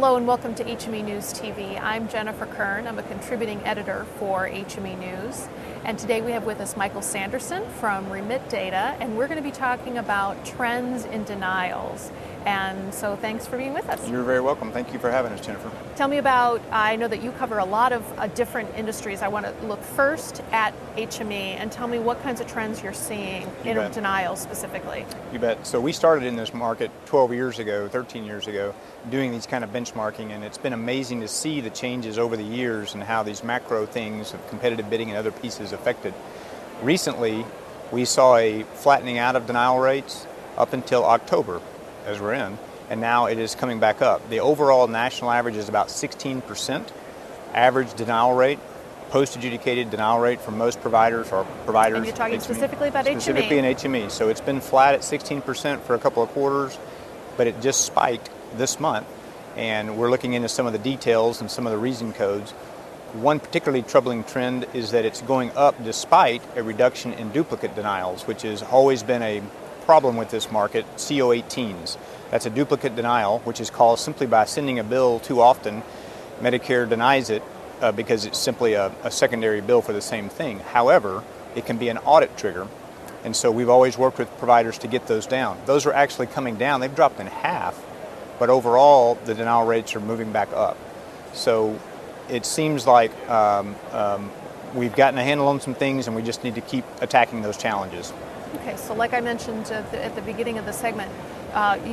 Hello and welcome to HME News TV. I'm Jennifer Kern. I'm a contributing editor for HME News. And today we have with us Michael Sanderson from Remit Data, and we're going to be talking about trends in denials. And so thanks for being with us. You're very welcome. Thank you for having us, Jennifer. Tell me about, I know that you cover a lot of different industries. I want to look first at HME and tell me what kinds of trends you're seeing in denials specifically. You bet. So we started in this market 12 years ago, 13 years ago, doing these kind of benchmarking, and it's been amazing to see the changes over the years and how these macro things of competitive bidding and other pieces affected. Recently, we saw a flattening out of denial rates up until October, as we're in, and now it is coming back up. The overall national average is about 16% average denial rate, post-adjudicated denial rate for most providers or providers. And you're talking specifically about HME? Specifically in HME. So it's been flat at 16% for a couple of quarters, but it just spiked this month, and we're looking into some of the details and some of the reason codes. One particularly troubling trend is that it's going up despite a reduction in duplicate denials, which has always been a problem with this market, CO18s. That's a duplicate denial, which is caused simply by sending a bill too often. Medicare denies it because it's simply a secondary bill for the same thing. However, it can be an audit trigger, and so we've always worked with providers to get those down. Those are actually coming down. They've dropped in half, but overall the denial rates are moving back up. So it seems like we've gotten a handle on some things, and we just need to keep attacking those challenges. Okay, so like I mentioned at the beginning of the segment,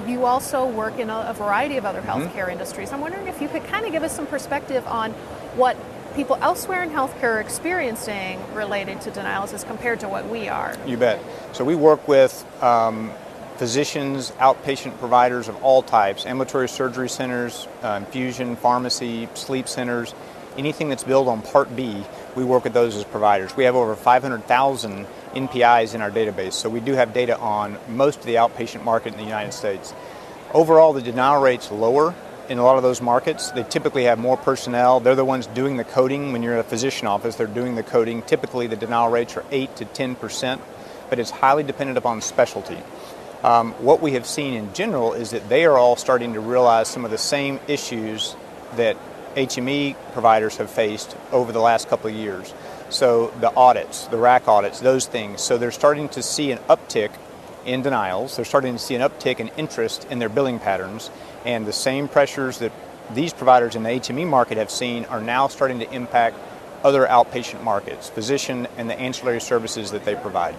you also work in a variety of other healthcare industries. I'm wondering if you could kind of give us some perspective on what people elsewhere in healthcare are experiencing related to denials as compared to what we are. You bet. So we work with physicians, outpatient providers of all types, ambulatory surgery centers, infusion, pharmacy, sleep centers, anything that's billed on Part B, we work with those as providers. We have over 500,000 NPIs in our database, so we do have data on most of the outpatient market in the United States. Overall, the denial rate's lower in a lot of those markets. They typically have more personnel. They're the ones doing the coding. When you're in a physician office, they're doing the coding. Typically, the denial rates are 8 to 10%, but it's highly dependent upon specialty. What we have seen in general is that they are all starting to realize some of the same issues that HME providers have faced over the last couple of years. So the audits, the RAC audits, those things. So they're starting to see an uptick in denials. They're starting to see an uptick in interest in their billing patterns. And the same pressures that these providers in the HME market have seen are now starting to impact other outpatient markets, physician and the ancillary services that they provide.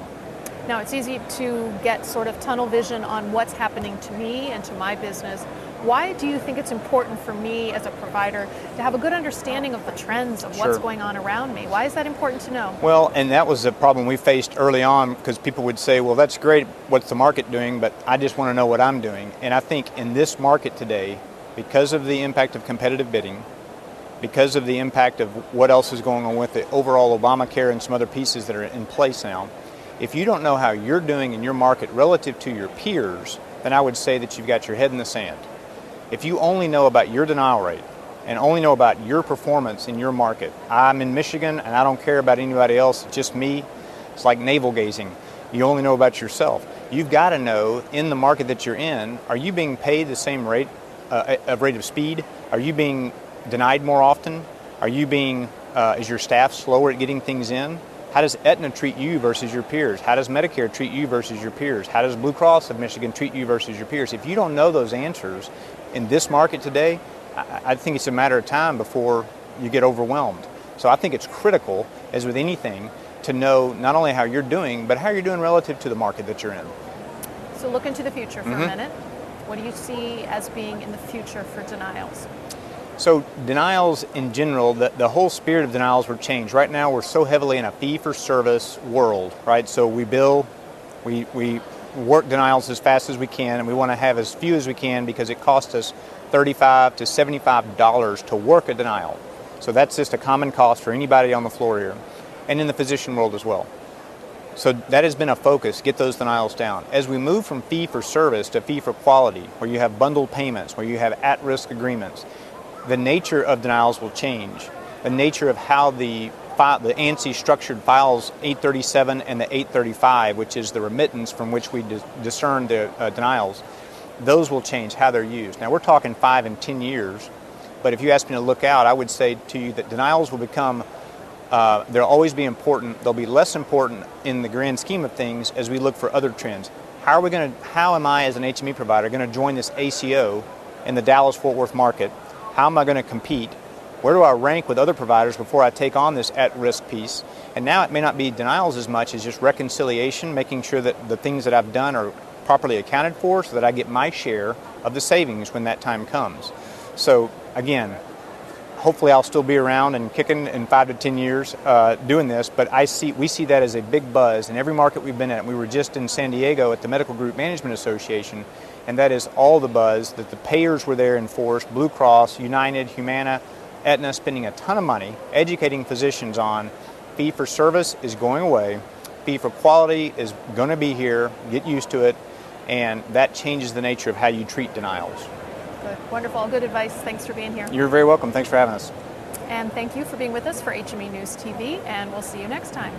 Now, it's easy to get sort of tunnel vision on what's happening to me and to my business. Why do you think it's important for me as a provider to have a good understanding of the trends of what's going on around me? Why is that important to know? Well, and that was a problem we faced early on, because people would say, well, that's great, what's the market doing, but I just want to know what I'm doing. And I think in this market today, because of the impact of competitive bidding, because of the impact of what else is going on with the overall Obamacare and some other pieces that are in place now, if you don't know how you're doing in your market relative to your peers, then I would say that you've got your head in the sand. If you only know about your denial rate and only know about your performance in your market, I'm in Michigan and I don't care about anybody else, it's just me. It's like navel gazing. You only know about yourself. You've got to know in the market that you're in, are you being paid the same rate of speed? Are you being denied more often? Are you being, is your staff slower at getting things in? How does Aetna treat you versus your peers? How does Medicare treat you versus your peers? How does Blue Cross of Michigan treat you versus your peers? If you don't know those answers in this market today, I think it's a matter of time before you get overwhelmed. So I think it's critical, as with anything, to know not only how you're doing, but how you're doing relative to the market that you're in. So look into the future for a minute. What do you see as being in the future for denials? So denials in general, the whole spirit of denials will change. Right now we're so heavily in a fee-for-service world, right? So we bill, we work denials as fast as we can, and we want to have as few as we can because it costs us $35 to $75 to work a denial. So that's just a common cost for anybody on the floor here, and in the physician world as well. So that has been a focus, get those denials down. As we move from fee-for-service to fee-for-quality, where you have bundled payments, where you have at-risk agreements, the nature of denials will change. The nature of how the ANSI structured files 837 and the 835, which is the remittance from which we discern the denials, those will change how they're used. Now we're talking 5 and 10 years But if you ask me to look out, I would say to you that denials will become, they'll always be important. They'll be less important in the grand scheme of things as we look for other trends. How am I as an HME provider going to join this ACO in the Dallas-Fort Worth market? How am I going to compete? Where do I rank with other providers before I take on this at-risk piece? And now it may not be denials as much as just reconciliation, making sure that the things that I've done are properly accounted for so that I get my share of the savings when that time comes. So again, hopefully I'll still be around and kicking in 5 to 10 years doing this, but we see that as a big buzz in every market we've been at. We were just in San Diego at the Medical Group Management Association, and that is all the buzz that the payers were there in force, Blue Cross, United, Humana, Aetna, spending a ton of money educating physicians on fee-for-service is going away, fee-for-quality is going to be here, get used to it, and that changes the nature of how you treat denials. Good. Wonderful. Good advice. Thanks for being here. You're very welcome. Thanks for having us. And thank you for being with us for HME News TV, and we'll see you next time.